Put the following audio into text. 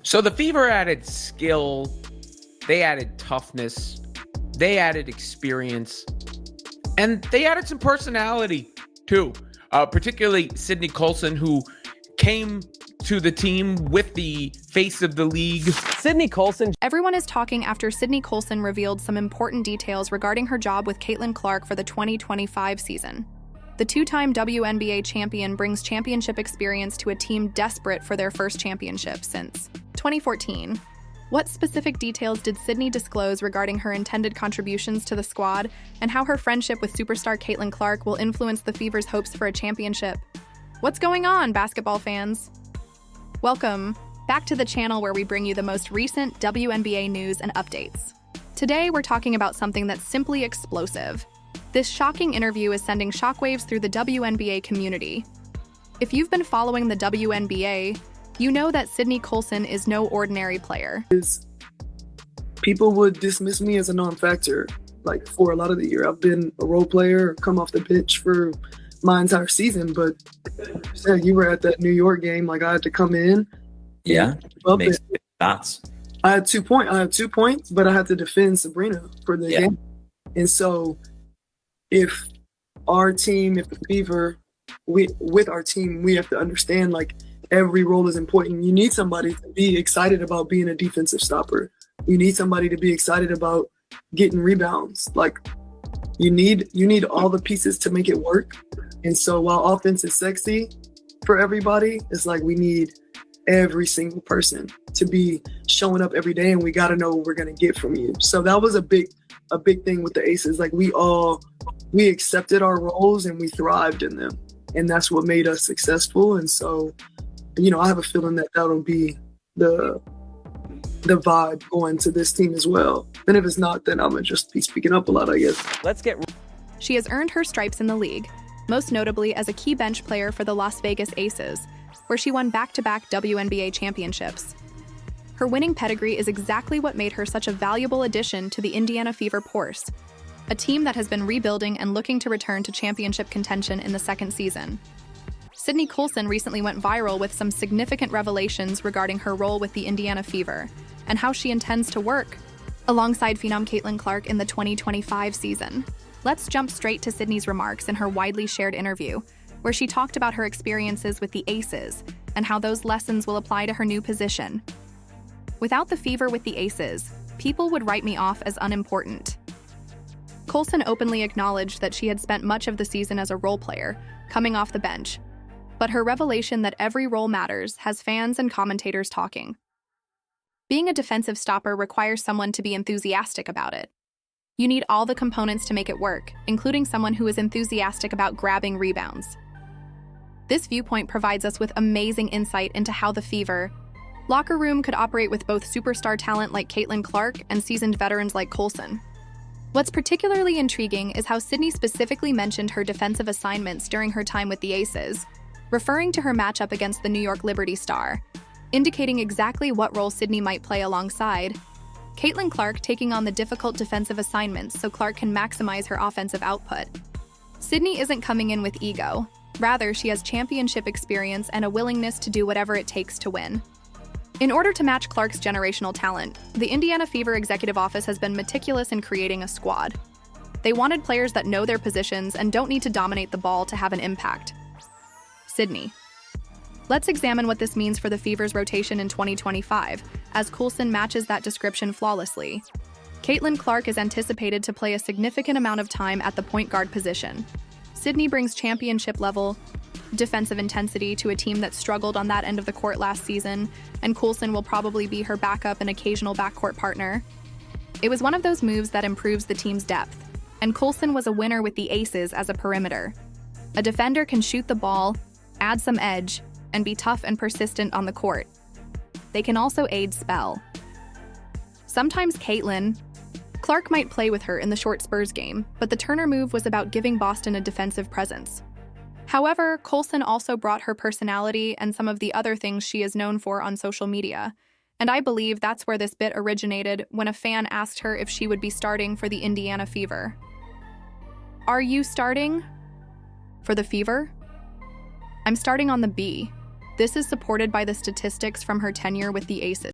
So the Fever added skill, they added toughness, they added experience, and they added some personality too. Particularly Sydney Colson, who came to the team with the face of the league. Sydney Colson. Everyone is talking after Sydney Colson revealed some important details regarding her job with Caitlin Clark for the 2025 season. The two-time WNBA champion brings championship experience to a team desperate for their first championship since 2014. What specific details did Sydney disclose regarding her intended contributions to the squad and how her friendship with superstar Caitlin Clark will influence the Fever's hopes for a championship? What's going on, basketball fans? Welcome back to the channel where we bring you the most recent WNBA news and updates. Today, we're talking about something that's simply explosive. This shocking interview is sending shockwaves through the WNBA community. If you've been following the WNBA, you know that Sydney Colson is no ordinary player. People would dismiss me as a non-factor, like for a lot of the year. I've been a role player, come off the bench for my entire season, but you were at that New York game, like I had to come in. Yeah, makes shots. I had 2 points, but I had to defend Sabrina for the game. And so if the Fever, with our team, we have to understand like every role is important. You need somebody to be excited about being a defensive stopper. You need somebody to be excited about getting rebounds. Like you need all the pieces to make it work. And so while offense is sexy for everybody, it's like we need every single person to be showing up every day, and we got to know what we're going to get from you. So that was a big thing with the Aces. Like we accepted our roles and we thrived in them, and that's what made us successful. And so, I have a feeling that that'll be the vibe going to this team as well. And if it's not, then I'm gonna just be speaking up a lot, I guess. She has earned her stripes in the league, most notably as a key bench player for the Las Vegas Aces, where she won back-to-back WNBA championships. Her winning pedigree is exactly what made her such a valuable addition to the Indiana Fever Force, a team that has been rebuilding and looking to return to championship contention in the second season. Sydney Colson recently went viral with some significant revelations regarding her role with the Indiana Fever and how she intends to work alongside phenom Caitlin Clark in the 2025 season. Let's jump straight to Sydney's remarks in her widely shared interview, where she talked about her experiences with the Aces and how those lessons will apply to her new position. Without the Fever with the Aces, people would write me off as unimportant. Colson openly acknowledged that she had spent much of the season as a role player, coming off the bench, but her revelation that every role matters has fans and commentators talking. Being a defensive stopper requires someone to be enthusiastic about it. You need all the components to make it work, including someone who is enthusiastic about grabbing rebounds. This viewpoint provides us with amazing insight into how the Fever locker room could operate with both superstar talent like Caitlin Clark and seasoned veterans like Colson. What's particularly intriguing is how Sydney specifically mentioned her defensive assignments during her time with the Aces, referring to her matchup against the New York Liberty Star, indicating exactly what role Sydney might play alongside Caitlin Clark, taking on the difficult defensive assignments so Clark can maximize her offensive output. Sydney isn't coming in with ego. Rather, she has championship experience and a willingness to do whatever it takes to win. In order to match Clark's generational talent, the Indiana Fever executive office has been meticulous in creating a squad. They wanted players that know their positions and don't need to dominate the ball to have an impact. Sydney. Let's examine what this means for the Fever's rotation in 2025, as Colson matches that description flawlessly. Caitlin Clark is anticipated to play a significant amount of time at the point guard position. Sydney brings championship-level defensive intensity to a team that struggled on that end of the court last season, and Colson will probably be her backup and occasional backcourt partner. It was one of those moves that improves the team's depth, and Colson was a winner with the Aces as a perimeter. A defender can shoot the ball, add some edge, and be tough and persistent on the court. They can also aid spell. Sometimes Clark might play with her in the short Spurs game, but the Turner move was about giving Boston a defensive presence. However, Colson also brought her personality and some of the other things she is known for on social media, and I believe that's where this bit originated when a fan asked her if she would be starting for the Indiana Fever. Are you starting for the Fever? I'm starting on the B. This is supported by the statistics from her tenure with the Aces.